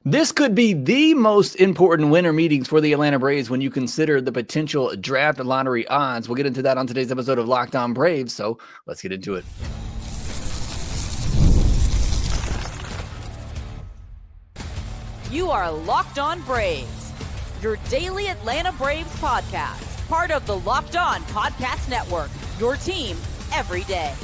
This could be the most important winter meetings for the Atlanta Braves when you consider the potential draft lottery odds. We'll get into that on today's episode of Locked On Braves, so let's get into it. You are Locked On Braves, your daily Atlanta Braves podcast, part of the Locked On Podcast Network, your team every day.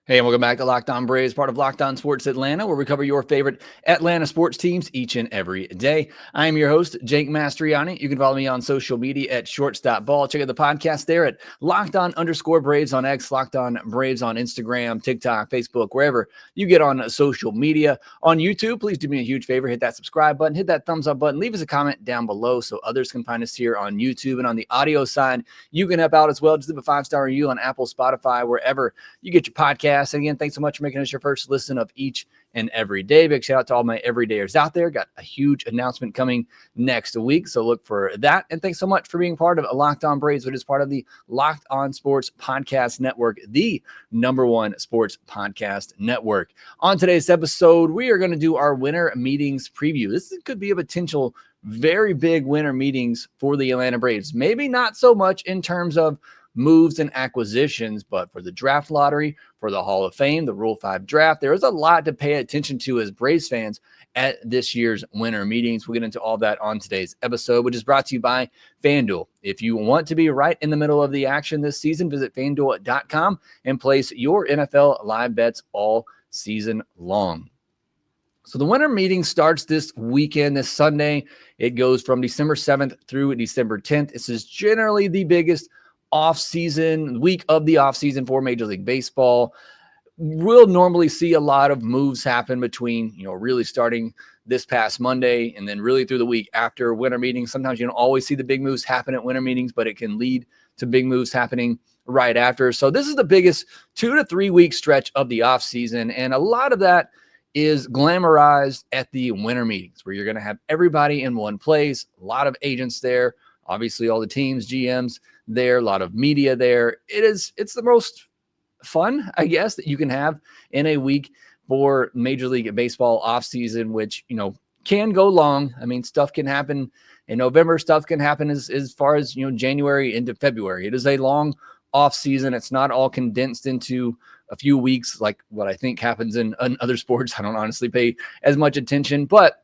Hey, and welcome back to Locked On Braves, part of Locked On Sports Atlanta, where we cover your favorite Atlanta sports teams each and every day. I am your host, Jake Mastroianni. You can follow me on social media at shorts.ball. Check out the podcast there at LockedOn_Braves on X, Locked On Braves on Instagram, TikTok, Facebook, wherever you get on social media. On YouTube, please do me a huge favor. Hit that subscribe button, hit that thumbs up button, leave us a comment down below so others can find us here on YouTube. And on the audio side, you can help out as well. Just leave a 5-star review on Apple, Spotify, wherever you get your podcast. And again, thanks so much for making us your first listen of each and every day. Big shout out to all my everydayers out there. Got a huge announcement coming next week, so look for that. And thanks so much for being part of Locked On Braves, which is part of the Locked On Sports Podcast Network, the #1 sports podcast network. On today's episode, we are going to do our winter meetings preview. This could be a potential very big winter meetings for the Atlanta Braves. Maybe not so much in terms of moves and acquisitions, but for the draft lottery, for the Hall of Fame, the Rule 5 draft, there is a lot to pay attention to as Braves fans at this year's winter meetings. We'll get into all that on today's episode, which is brought to you by FanDuel. If you want to be right in the middle of the action this season, visit FanDuel.com and place your NFL live bets all season long. So the winter meeting starts this weekend, this Sunday. It goes from December 7th through December 10th. This is generally the biggest week of the offseason for Major League Baseball. We'll normally see a lot of moves happen between, really starting this past Monday and then really through the week after winter meetings. Sometimes you don't always see the big moves happen at winter meetings, but it can lead to big moves happening right after. So this is the biggest 2 to 3 week stretch of the offseason, and a lot of that is glamorized at the winter meetings where you're going to have everybody in one place, a lot of agents there, obviously all the teams, GMs there, a lot of media there. It's the most fun, I guess, that you can have in a week for Major League Baseball offseason, which, can go long. I mean, stuff can happen in November, stuff can happen as far as, January into February. It is a long offseason. It's not all condensed into a few weeks like what I think happens in other sports. I don't honestly pay as much attention, but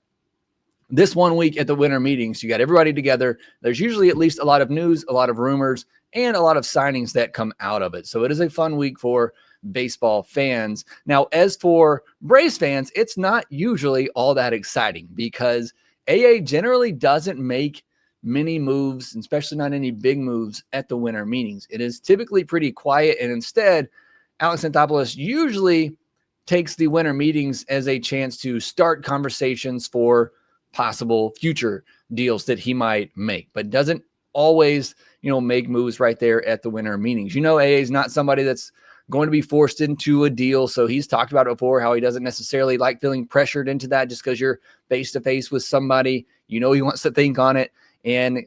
this 1 week at the winter meetings, you got everybody together. There's usually at least a lot of news, a lot of rumors, and a lot of signings that come out of it. So it is a fun week for baseball fans. Now, as for Braves fans, it's not usually all that exciting because AA generally doesn't make many moves, especially not any big moves at the winter meetings. It is typically pretty quiet, and instead, Alex Anthopoulos usually takes the winter meetings as a chance to start conversations for possible future deals that he might make, but doesn't always, make moves right there at the winter meetings. AA is not somebody that's going to be forced into a deal. So he's talked about it before, how he doesn't necessarily like feeling pressured into that just because you're face to face with somebody. He wants to think on it and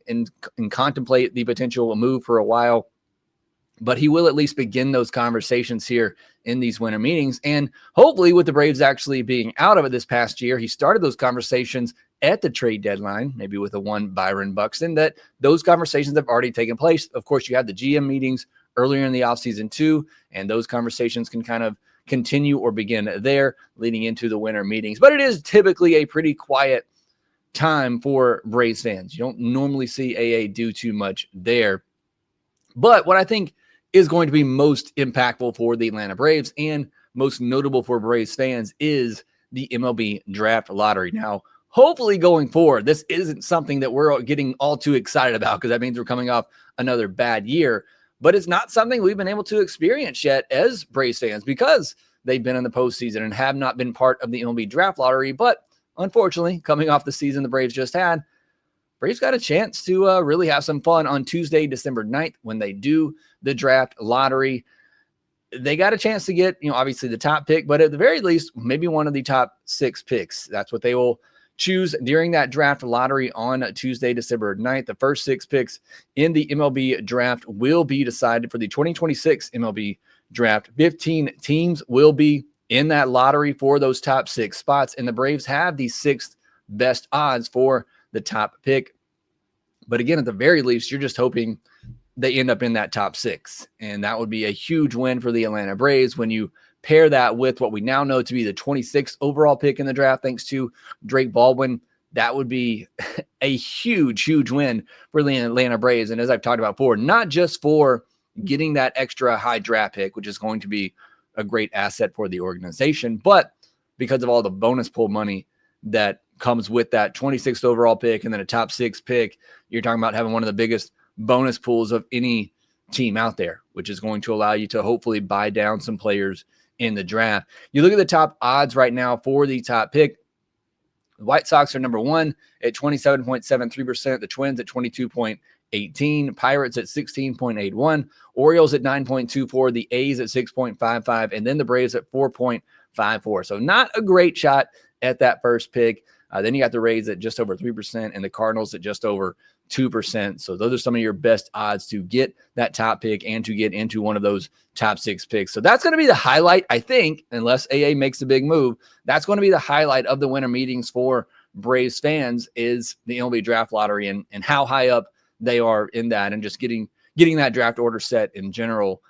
contemplate the potential move for a while. But he will at least begin those conversations here in these winter meetings. And hopefully with the Braves actually being out of it this past year, he started those conversations at the trade deadline, maybe with a one Byron Buxton, that those conversations have already taken place. Of course, you had the GM meetings earlier in the offseason too, and those conversations can kind of continue or begin there leading into the winter meetings. But it is typically a pretty quiet time for Braves fans. You don't normally see AA do too much there. But what I think is going to be most impactful for the Atlanta Braves and most notable for Braves fans is the MLB Draft lottery. Now, hopefully going forward, this isn't something that we're getting all too excited about because that means we're coming off another bad year. But it's not something we've been able to experience yet as Braves fans because they've been in the postseason and have not been part of the MLB Draft lottery. But unfortunately, coming off the season the Braves just had, Braves got a chance to really have some fun on Tuesday, December 9th, when they do the draft lottery. They got a chance to get, obviously the top pick, but at the very least, maybe one of the top 6 picks. That's what they will choose during that draft lottery on Tuesday, December 9th. The first 6 picks in the MLB draft will be decided for the 2026 MLB draft. 15 teams will be in that lottery for those top 6 spots. And the Braves have the 6th best odds for the top pick. But again, at the very least, you're just hoping they end up in that top 6. And that would be a huge win for the Atlanta Braves when you pair that with what we now know to be the 26th overall pick in the draft, thanks to Drake Baldwin. That would be a huge, huge win for the Atlanta Braves. And as I've talked about before, not just for getting that extra high draft pick, which is going to be a great asset for the organization, but because of all the bonus pool money that comes with that 26th overall pick and then a top 6 pick, you're talking about having one of the biggest bonus pools of any team out there, which is going to allow you to hopefully buy down some players in the draft. You look at the top odds right now for the top pick. The White Sox are number 1 at 27.73%. The Twins at 22.18%. Pirates at 16.81%. Orioles at 9.24%. The A's at 6.55%. And then the Braves at 4.54%. So not a great shot at that first pick. Then you got the Rays at just over 3% and the Cardinals at just over 2%. So those are some of your best odds to get that top pick and to get into one of those top 6 picks. So that's going to be the highlight, I think, unless AA makes a big move. That's going to be the highlight of the winter meetings for Braves fans, is the MLB Draft Lottery and how high up they are in that, and just getting that draft order set in general.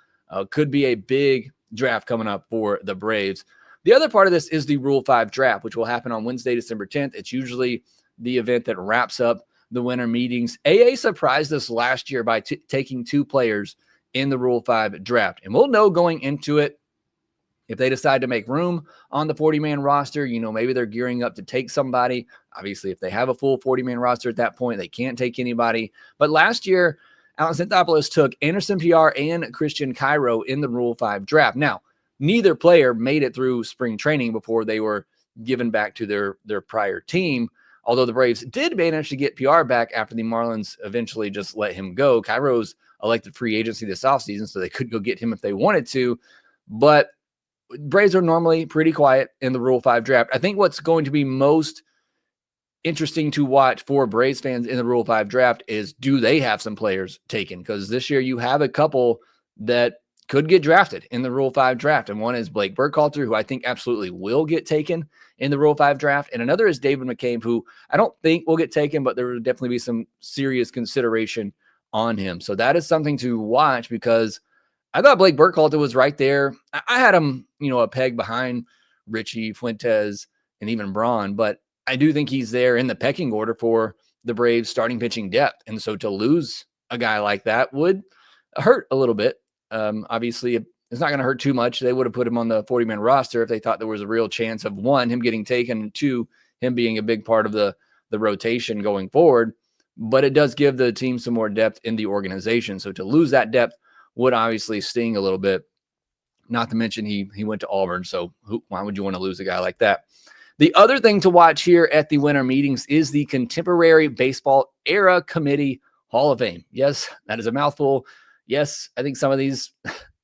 Could be a big draft coming up for the Braves. The other part of this is the Rule 5 draft, which will happen on Wednesday, December 10th. It's usually the event that wraps up the winter meetings. AA surprised us last year by taking 2 players in the Rule 5 draft. And we'll know going into it if they decide to make room on the 40-man roster. Maybe they're gearing up to take somebody. Obviously, if they have a full 40-man roster at that point, they can't take anybody. But last year, Alex Anthopoulos took Anderson PR and Christian Cairo in the Rule 5 draft. Now, neither player made it through spring training before they were given back to their prior team, although the Braves did manage to get PR back after the Marlins eventually just let him go. Cairo's elected free agency this offseason, so they could go get him if they wanted to. But Braves are normally pretty quiet in the Rule 5 draft. I think what's going to be most interesting to watch for Braves fans in the Rule 5 draft is, do they have some players taken? Because this year you have a couple that could get drafted in the Rule 5 draft. And one is Blake Burkhalter, who I think absolutely will get taken in the Rule 5 draft. And another is David McCabe, who I don't think will get taken, but there will definitely be some serious consideration on him. So that is something to watch, because I thought Blake Burkhalter was right there. I had him, a peg behind Richie, Fuentes, and even Braun, but I do think he's there in the pecking order for the Braves starting pitching depth. And so to lose a guy like that would hurt a little bit. Obviously, it's not going to hurt too much. They would have put him on the 40-man roster if they thought there was a real chance of, 1, him getting taken, and 2, him being a big part of the rotation going forward. But it does give the team some more depth in the organization. So to lose that depth would obviously sting a little bit. Not to mention he went to Auburn, so why would you want to lose a guy like that? The other thing to watch here at the winter meetings is the Contemporary Baseball Era Committee Hall of Fame. Yes, that is a mouthful. Yes, I think some of these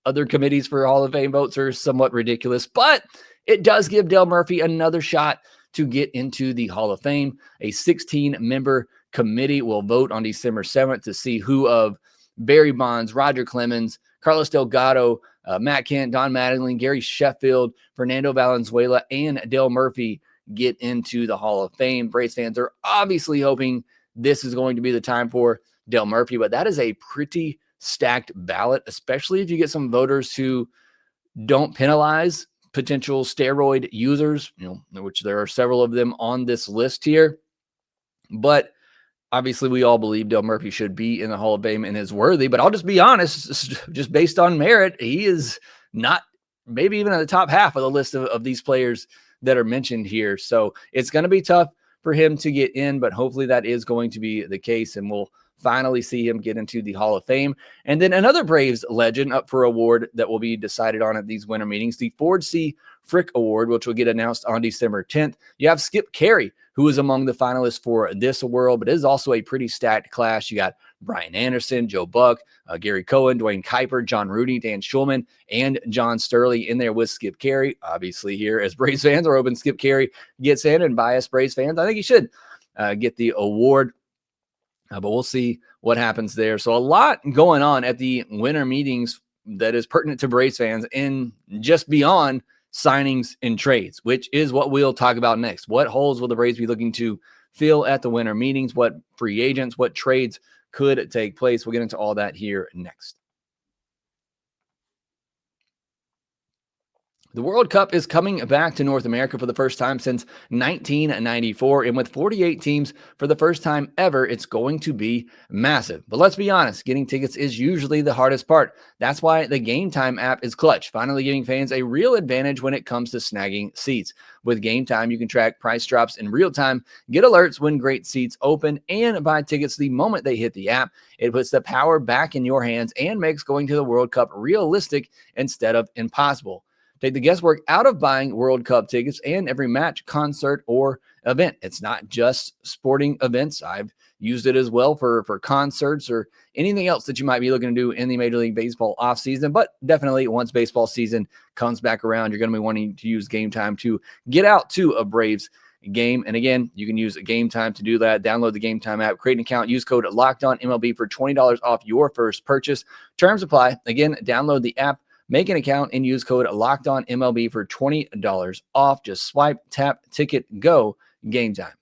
other committees for Hall of Fame votes are somewhat ridiculous, but it does give Dale Murphy another shot to get into the Hall of Fame. A 16-member committee will vote on December 7th to see who of Barry Bonds, Roger Clemens, Carlos Delgado, Matt Kent, Don Mattingly, Gary Sheffield, Fernando Valenzuela, and Dale Murphy get into the Hall of Fame. Braves fans are obviously hoping this is going to be the time for Dale Murphy, but that is a pretty stacked ballot, especially if you get some voters who don't penalize potential steroid users, which there are several of them on this list here. But obviously, we all believe Dale Murphy should be in the Hall of Fame and is worthy. But I'll just be honest, just based on merit, he is not maybe even in the top half of the list of these players that are mentioned here. So it's going to be tough for him to get in, but hopefully that is going to be the case, and we'll finally see him get into the Hall of Fame. And then another Braves legend up for award that will be decided on at these winter meetings, the Ford C. Frick Award, which will get announced on December 10th. You have Skip Carey, who is among the finalists for this award, but it is also a pretty stacked class. You got Brian Anderson, Joe Buck, Gary Cohen, Dwayne Kuiper, John Rudy, Dan Schulman, and John Sterling in there with Skip Carey. Obviously here, as Braves fans are hoping Skip Carey gets in, and biased Braves fans, I think he should get the award. But we'll see what happens there. So a lot going on at the winter meetings that is pertinent to Braves fans and just beyond signings and trades, which is what we'll talk about next. What holes will the Braves be looking to fill at the winter meetings? What free agents, what trades could take place? We'll get into all that here next. The World Cup is coming back to North America for the first time since 1994, and with 48 teams for the first time ever, it's going to be massive. But let's be honest, getting tickets is usually the hardest part. That's why the Game Time app is clutch, finally giving fans a real advantage when it comes to snagging seats. With Game Time, you can track price drops in real time, get alerts when great seats open, and buy tickets the moment they hit the app. It puts the power back in your hands and makes going to the World Cup realistic instead of impossible. Take the guesswork out of buying World Cup tickets and every match, concert, or event. It's not just sporting events. I've used it as well for concerts or anything else that you might be looking to do in the Major League Baseball offseason. But definitely once baseball season comes back around, you're going to be wanting to use Game Time to get out to a Braves game. And again, you can use Game Time to do that. Download the Game Time app, create an account, use code LOCKEDONMLB for $20 off your first purchase. Terms apply. Again, download the app, make an account, and use code LOCKEDONMLB for $20 off. Just swipe, tap, ticket, go. Game Time.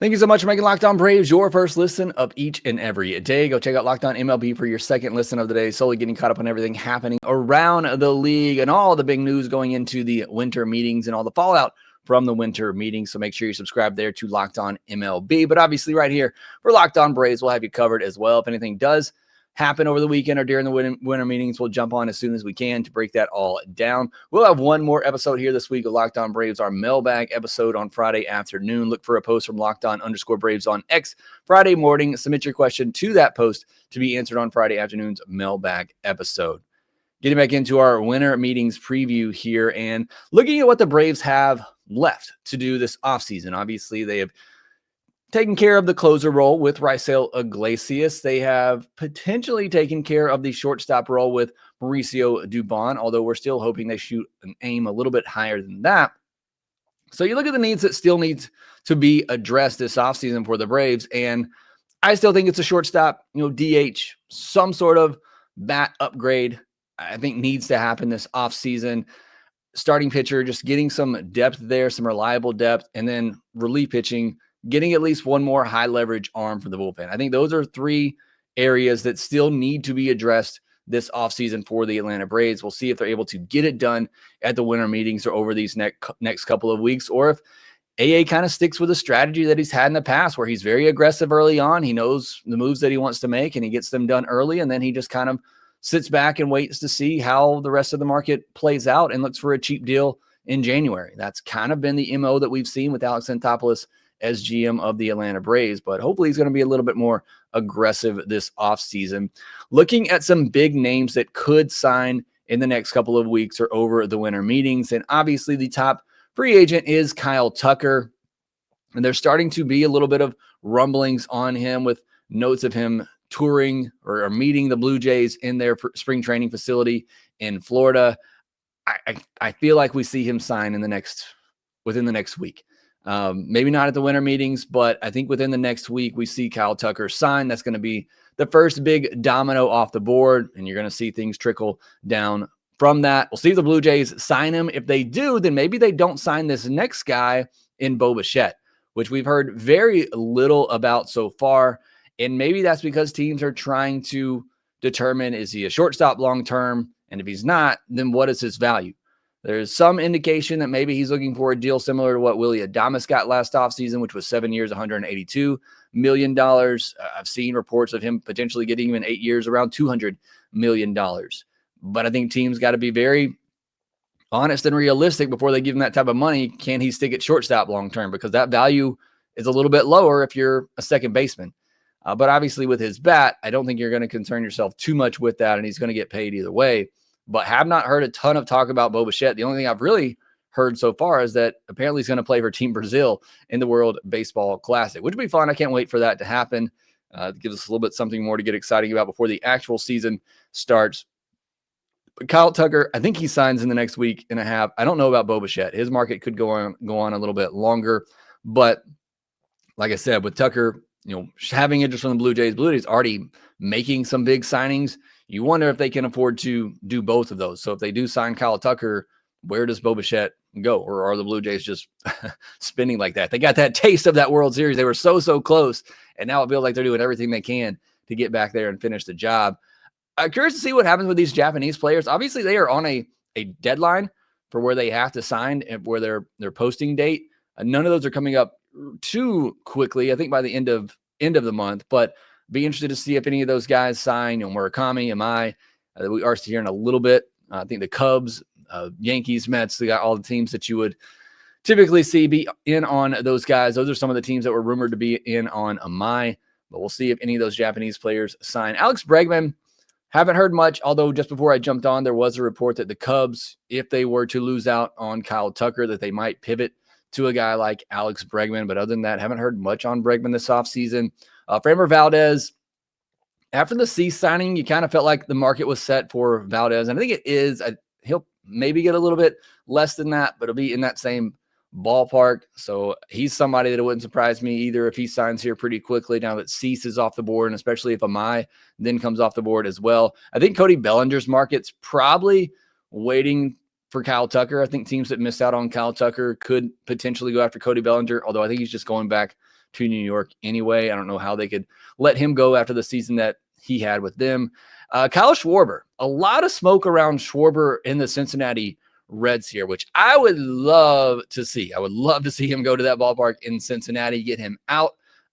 Thank you so much for making Locked On Braves your first listen of each and every day. Go check out Locked On MLB for your second listen of the day, solely getting caught up on everything happening around the league and all the big news going into the winter meetings and all the fallout from the winter meeting. So make sure you subscribe there to Locked On MLB. But obviously right here for Locked On Braves, we'll have you covered as well. If anything does happen over the weekend or during the winter meetings, we'll jump on as soon as we can to break that all down. We'll have one more episode here this week of Locked On Braves, our mailbag episode on Friday afternoon. Look for a post from LockedOn_Braves on X Friday morning. Submit your question to that post to be answered on Friday afternoon's mailbag episode. Getting back into our winter meetings preview here and looking at what the Braves have left to do this offseason. Obviously, they have taken care of the closer role with Raisel Iglesias. They have potentially taken care of the shortstop role with Mauricio Dubon, although we're still hoping they shoot an aim a little bit higher than that. So you look at the needs that still need to be addressed this offseason for the Braves, and I still think it's a shortstop, DH, some sort of bat upgrade, I think needs to happen this offseason. Starting pitcher, just getting some depth there, some reliable depth, and then relief pitching, getting at least one more high leverage arm for the bullpen. I think those are three areas that still need to be addressed this offseason for the Atlanta Braves. We'll see if they're able to get it done at the winter meetings or over these next couple of weeks, or if AA kind of sticks with a strategy that he's had in the past where he's very aggressive early on. He knows the moves that he wants to make and he gets them done early, and then he just kind of sits back and waits to see how the rest of the market plays out and looks for a cheap deal in January. That's kind of been the MO that we've seen with Alex Anthopoulos as GM of the Atlanta Braves, but hopefully he's going to be a little bit more aggressive this offseason. Looking at some big names that could sign in the next couple of weeks or over the winter meetings, and obviously the top free agent is Kyle Tucker, and there's starting to be a little bit of rumblings on him with notes of him touring or meeting the Blue Jays in their spring training facility in Florida. I feel like we see him sign within the next week. Maybe not at the winter meetings, but I think within the next week we see Kyle Tucker sign. That's going to be the first big domino off the board, and you're going to see things trickle down from that. We'll see if the Blue Jays sign him. If they do, then maybe they don't sign this next guy in Bichette, which we've heard very little about so far. And maybe that's because teams are trying to determine, is he a shortstop long-term? And if he's not, then what is his value? There's some indication that maybe he's looking for a deal similar to what Willy Adames got last offseason, which was 7 years, $182 million. I've seen reports of him potentially getting even 8 years, around $200 million. But I think teams got to be very honest and realistic before they give him that type of money. Can he stick at shortstop long-term? Because that value is a little bit lower if you're a second baseman. But obviously with his bat, I don't think you're going to concern yourself too much with that, and he's going to get paid either way. But have not heard a ton of talk about Bichette. The only thing I've really heard so far is that apparently he's going to play for Team Brazil in the World Baseball Classic, which would be fun. I can't wait for that to happen. It gives us a little bit something more to get excited about before the actual season starts. But Kyle Tucker, I think he signs in the next week and a half. I don't know about Bichette. His market could go on a little bit longer. But like I said, with Tucker, having interest from the Blue Jays. Blue Jays already making some big signings. You wonder if they can afford to do both of those. So if they do sign Kyle Tucker, where does Bichette go? Or are the Blue Jays just spinning like that? They got that taste of that World Series. They were so close, and now it feels like they're doing everything they can to get back there and finish the job. I'm curious to see what happens with these Japanese players. Obviously, they are on a deadline for where they have to sign and where their posting date. None of those are coming up too quickly. I think by the end of the month, but be interested to see if any of those guys sign. Murakami, Amai, we are hearing a little bit. I think the Cubs, Yankees, Mets, they got all the teams that you would typically see be in on those guys. Those are some of the teams that were rumored to be in on Amai, but we'll see if any of those Japanese players sign. Alex Bregman, haven't heard much, although just before I jumped on, there was a report that the Cubs, if they were to lose out on Kyle Tucker, that they might pivot to a guy like Alex Bregman. But other than that, haven't heard much on Bregman this offseason. Framber Valdez, after the Cease signing, you kind of felt like the market was set for Valdez. And I think it is. He'll maybe get a little bit less than that, but it'll be in that same ballpark. So he's somebody that it wouldn't surprise me either if he signs here pretty quickly now that Cease is off the board, and especially if Amai then comes off the board as well. I think Cody Bellinger's market's probably waiting for Kyle Tucker. I think teams that missed out on Kyle Tucker could potentially go after Cody Bellinger, although I think he's just going back to New York anyway. I don't know how they could let him go after the season that he had with them. Kyle Schwarber, a lot of smoke around Schwarber in the Cincinnati Reds here, which I would love to see. I would love to see him go to that ballpark in Cincinnati, get him out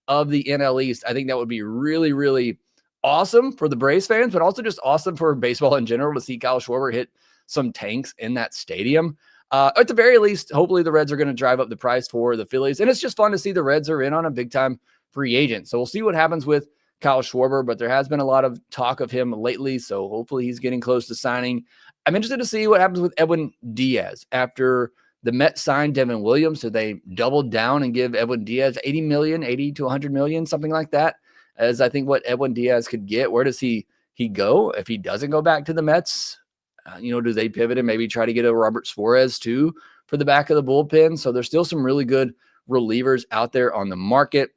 of the NL East. I think that would be really, really awesome for the Braves fans, but also just awesome for baseball in general to see Kyle Schwarber hit some tanks in that stadium. At the very least, hopefully the Reds are going to drive up the price for the Phillies. And it's just fun to see the Reds are in on a big-time free agent. So we'll see what happens with Kyle Schwarber, but there has been a lot of talk of him lately, so hopefully he's getting close to signing. I'm interested to see what happens with Edwin Diaz. After the Mets signed Devin Williams, so they doubled down and give Edwin Diaz $80 to $100 million, something like that, as I think what Edwin Diaz could get. Where does he go if he doesn't go back to the Mets? Do they pivot and maybe try to get a Robert Suarez too for the back of the bullpen? So there's still some really good relievers out there on the market.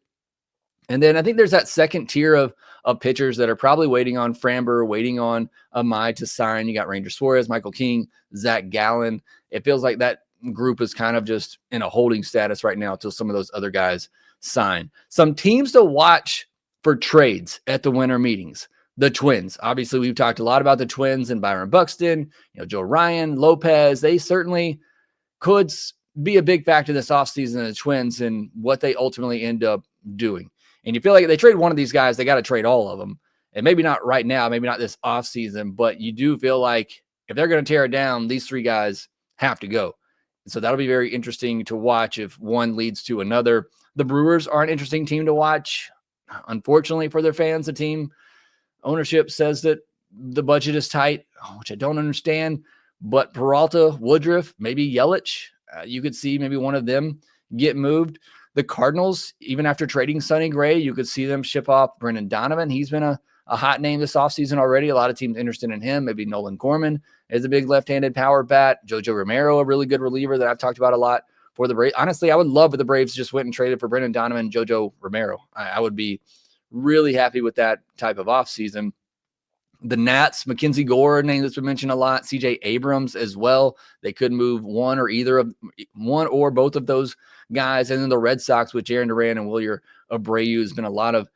And then I think there's that second tier of pitchers that are probably waiting on Framber, waiting on Amai to sign. You got Ranger Suarez, Michael King, Zach Gallen. It feels like that group is kind of just in a holding status right now until some of those other guys sign. Some teams to watch for trades at the winter meetings. The Twins. Obviously, we've talked a lot about the Twins and Byron Buxton, Joe Ryan, Lopez. They certainly could be a big factor this offseason of the Twins and what they ultimately end up doing. And you feel like if they trade one of these guys, they got to trade all of them. And maybe not right now, maybe not this offseason, but you do feel like if they're going to tear it down, these three guys have to go. So that'll be very interesting to watch if one leads to another. The Brewers are an interesting team to watch. Unfortunately for their fans, the team ownership says that the budget is tight, which I don't understand. But Peralta, Woodruff, maybe Yelich, you could see maybe one of them get moved. The Cardinals, even after trading Sonny Gray, you could see them ship off Brendan Donovan. He's been a hot name this offseason already. A lot of teams interested in him. Maybe Nolan Gorman is a big left-handed power bat. Jojo Romero, a really good reliever that I've talked about a lot for the Braves. Honestly, I would love if the Braves just went and traded for Brendan Donovan and Jojo Romero. I would be really happy with that type of offseason. The Nats, Mackenzie Gore, a name that's been mentioned a lot. CJ Abrams as well. They could move one or both of those guys. And then the Red Sox with Jarren Duran and Wilyer Abreu. Has been a lot of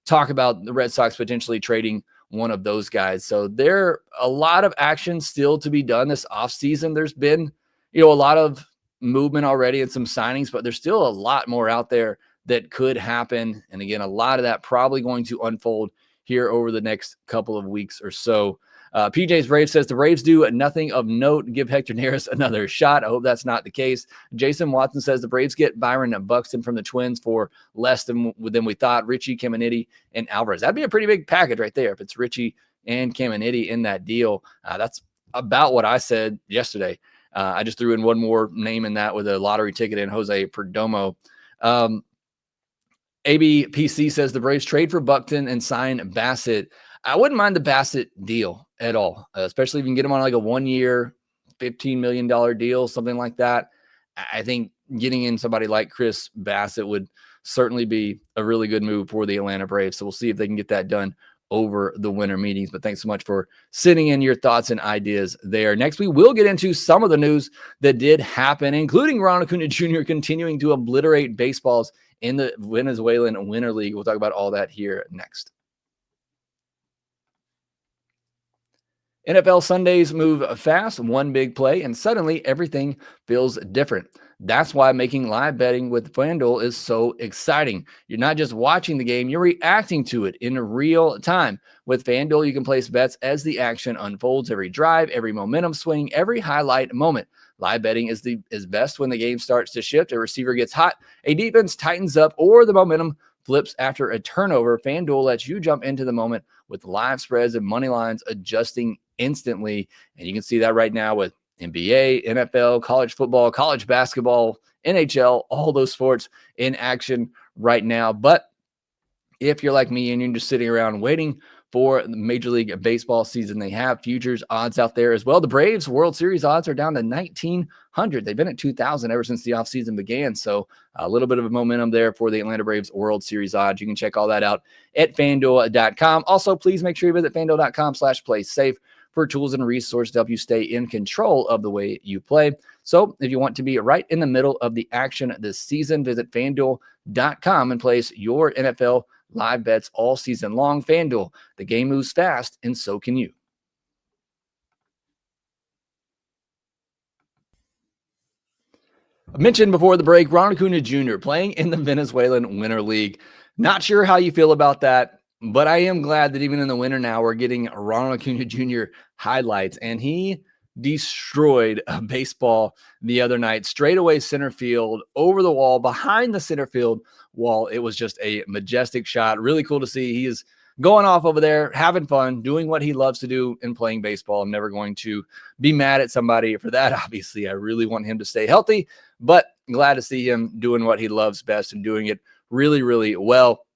talk about the Red Sox potentially trading one of those guys. So there a lot of action still to be done this offseason. There's been, a lot of movement already and some signings, but there's still a lot more out there that could happen. And again, a lot of that probably going to unfold here over the next couple of weeks or so. PJ's Braves says the Braves do nothing of note. Give Hector Neris another shot. I hope that's not the case. Jason Watson says the Braves get Byron and Buxton from the Twins for less than we thought. Richie, Caminiti, and Alvarez. That'd be a pretty big package right there if it's Richie and Caminiti in that deal. That's about what I said yesterday. I just threw in one more name in that with a lottery ticket in Jose Perdomo. ABPC says the Braves trade for Buxton and sign Bassitt. I wouldn't mind the Bassitt deal at all, especially if you can get him on like a 1 year, $15 million deal, something like that. I think getting in somebody like Chris Bassitt would certainly be a really good move for the Atlanta Braves. So we'll see if they can get that done over the winter meetings. But thanks so much for sending in your thoughts and ideas there. Next, we will get into some of the news that did happen, including Ronald Acuña Jr. continuing to obliterate baseballs in the Venezuelan Winter League. We'll talk about all that here next. NFL Sundays move fast, one big play, and suddenly everything feels different. That's why making live betting with FanDuel is so exciting. You're not just watching the game, you're reacting to it in real time. With FanDuel, you can place bets as the action unfolds, every drive, every momentum swing, every highlight moment. Live betting is best when the game starts to shift, a receiver gets hot, a defense tightens up, or the momentum flips after a turnover. FanDuel lets you jump into the moment with live spreads and money lines adjusting instantly. And you can see that right now with NBA, NFL, college football, college basketball, NHL, all those sports in action right now. But if you're like me and you're just sitting around waiting for the Major League Baseball season, they have futures odds out there as well. The Braves World Series odds are down to 1,900. They've been at 2,000 ever since the offseason began. So a little bit of a momentum there for the Atlanta Braves World Series odds. You can check all that out at FanDuel.com. Also, please make sure you visit FanDuel.com/playsafe for tools and resources to help you stay in control of the way you play. So if you want to be right in the middle of the action this season, visit FanDuel.com and place your NFL live bets all season long. FanDuel, the game moves fast, and so can you. I mentioned before the break, Ronald Acuña Jr. playing in the Venezuelan Winter League. Not sure how you feel about that, but I am glad that even in the winter now, we're getting Ronald Acuña Jr. highlights, and he destroyed a baseball the other night, straightaway center field, over the wall, behind the center field wall. It was just a majestic shot. Really cool to see. He is going off over there, having fun, doing what he loves to do in playing baseball. I'm never going to be mad at somebody for that. Obviously, I really want him to stay healthy, but glad to see him doing what he loves best and doing it really, really well.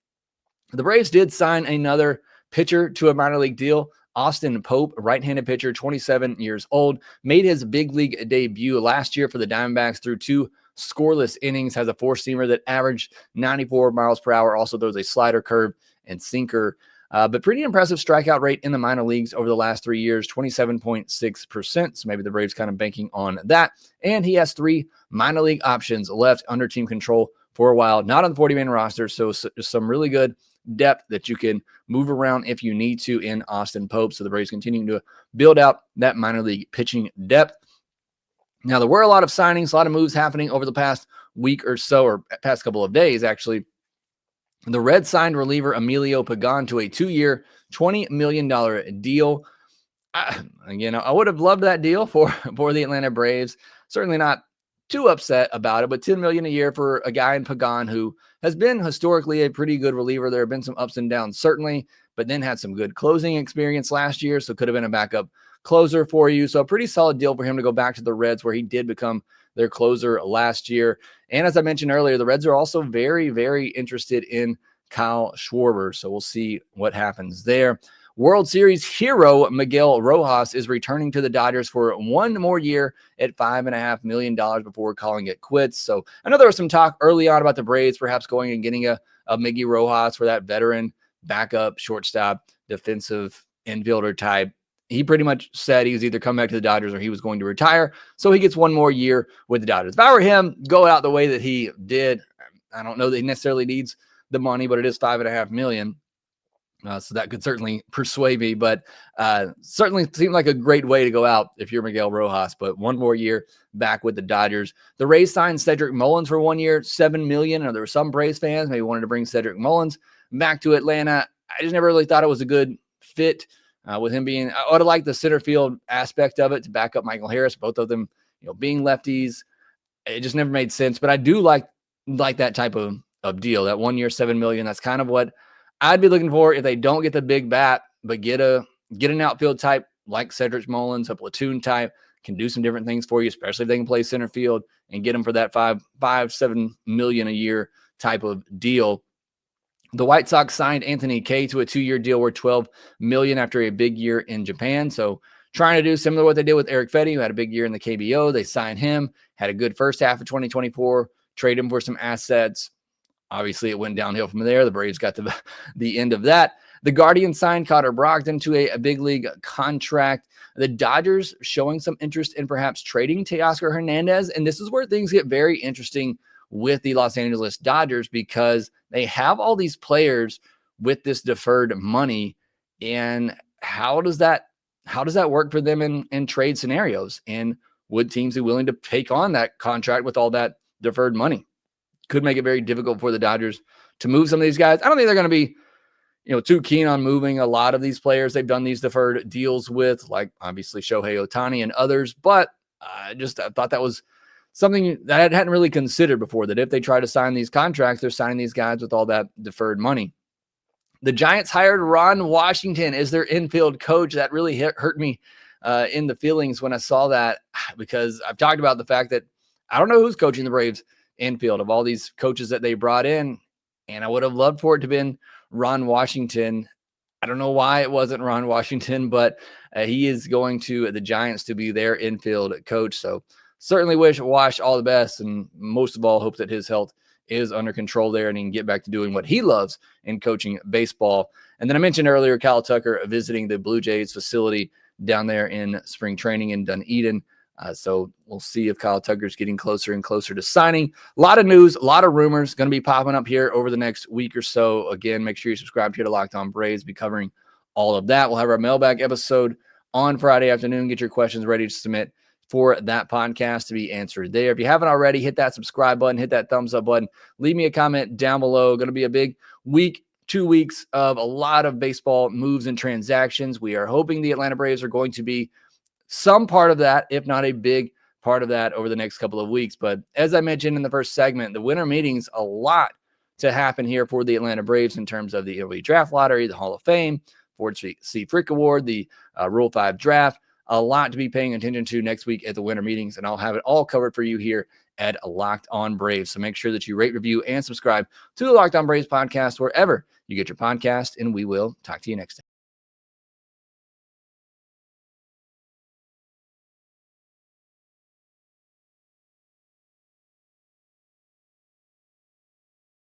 The Braves did sign another pitcher to a minor league deal. Austin Pope, right-handed pitcher, 27 years old, made his big league debut last year for the Diamondbacks through 2 scoreless innings, has a four-seamer that averaged 94 miles per hour, also throws a slider, curve, and sinker. But pretty impressive strikeout rate in the minor leagues over the last 3 years, 27.6%. So maybe the Braves kind of banking on that. And he has 3 minor league options left under team control for a while, not on the 40-man roster. So some really good depth that you can move around if you need to in Austin Pope. So the Braves continuing to build out that minor league pitching depth. Now, there were a lot of signings, a lot of moves happening over the past week or so, or past couple of days, actually. The Reds signed reliever Emilio Pagan to a 2-year, $20 million deal. I would have loved that deal for the Atlanta Braves. Certainly not too upset about it, but $10 million a year for a guy in Pagan who has been historically a pretty good reliever. There have been some ups and downs, certainly, but then had some good closing experience last year, so could have been a backup closer for you. So a pretty solid deal for him to go back to the Reds, where he did become their closer last year. And as I mentioned earlier, the Reds are also very, very interested in Kyle Schwarber, so we'll see what happens there. World Series hero Miguel Rojas is returning to the Dodgers for 1 more year at $5.5 million before calling it quits. So I know there was some talk early on about the Braves perhaps going and getting a Miggy Rojas for that veteran backup, shortstop, defensive infielder type. He pretty much said he was either coming back to the Dodgers or he was going to retire. So he gets 1 more year with the Dodgers. If I were him, go out the way that he did. I don't know that he necessarily needs the money, but it is $5.5 million. So that could certainly persuade me, but certainly seemed like a great way to go out if you're Miguel Rojas. But 1 more year back with the Dodgers. The Rays signed Cedric Mullins for 1 year, $7 million. There were some Braves fans maybe wanted to bring Cedric Mullins back to Atlanta. I just never really thought it was a good fit with him being. I would have liked the center field aspect of it to back up Michael Harris. Both of them, being lefties, it just never made sense. But I do like that type of deal. That 1 year, $7 million. That's kind of what I'd be looking for if they don't get the big bat, but get an outfield type like Cedric Mullins, a platoon type, can do some different things for you, especially if they can play center field, and get them for that $7 million a year type of deal. The White Sox signed Anthony Kay to a 2-year deal worth $12 million after a big year in Japan. So trying to do similar to what they did with Eric Fetty, who had a big year in the KBO. They signed him, had a good first half of 2024, trade him for some assets. obviously it went downhill from there. The Braves got to the end of that. The Guardians signed Connor Brogdon to a big league contract. The Dodgers showing some interest in perhaps trading Teoscar Hernandez. And this is where things get very interesting with the Los Angeles Dodgers, because they have all these players with this deferred money. And how does that work for them in trade scenarios? And would teams be willing to take on that contract with all that deferred money? Could make it very difficult for the Dodgers to move some of these guys. I don't think they're going to be, too keen on moving a lot of these players they've done these deferred deals with, like obviously Shohei Ohtani and others. But I thought that was something that I hadn't really considered before, that if they try to sign these contracts, they're signing these guys with all that deferred money. The Giants hired Ron Washington as their infield coach. That really hurt me in the feelings when I saw that, because I've talked about the fact that I don't know who's coaching the Braves infield of all these coaches that they brought in, and I would have loved for it to have been Ron Washington. I don't know why it wasn't Ron Washington, but he is going to the Giants to be their infield coach. So certainly wish Wash all the best, and most of all, hope that his health is under control there and he can get back to doing what he loves in coaching baseball. And then I mentioned earlier, Kyle Tucker visiting the Blue Jays facility down there in spring training in Dunedin. So we'll see if Kyle Tucker's getting closer and closer to signing. A lot of news, a lot of rumors going to be popping up here over the next week or so. Again, make sure you subscribe here to Locked On Braves. Be covering all of that. We'll have our mailbag episode on Friday afternoon. Get your questions ready to submit for that podcast to be answered there. If you haven't already, hit that subscribe button, hit that thumbs up button, leave me a comment down below. Going to be a big week, 2 weeks of a lot of baseball moves and transactions. We are hoping the Atlanta Braves are going to be some part of that, if not a big part of that, over the next couple of weeks. But as I mentioned in the first segment, the winter meetings, a lot to happen here for the Atlanta Braves in terms of the MLB Draft Lottery, the Hall of Fame, Ford C. Frick Award, the Rule 5 Draft. A lot to be paying attention to next week at the winter meetings, and I'll have it all covered for you here at Locked On Braves. So make sure that you rate, review, and subscribe to the Locked On Braves podcast wherever you get your podcast, and we will talk to you next time.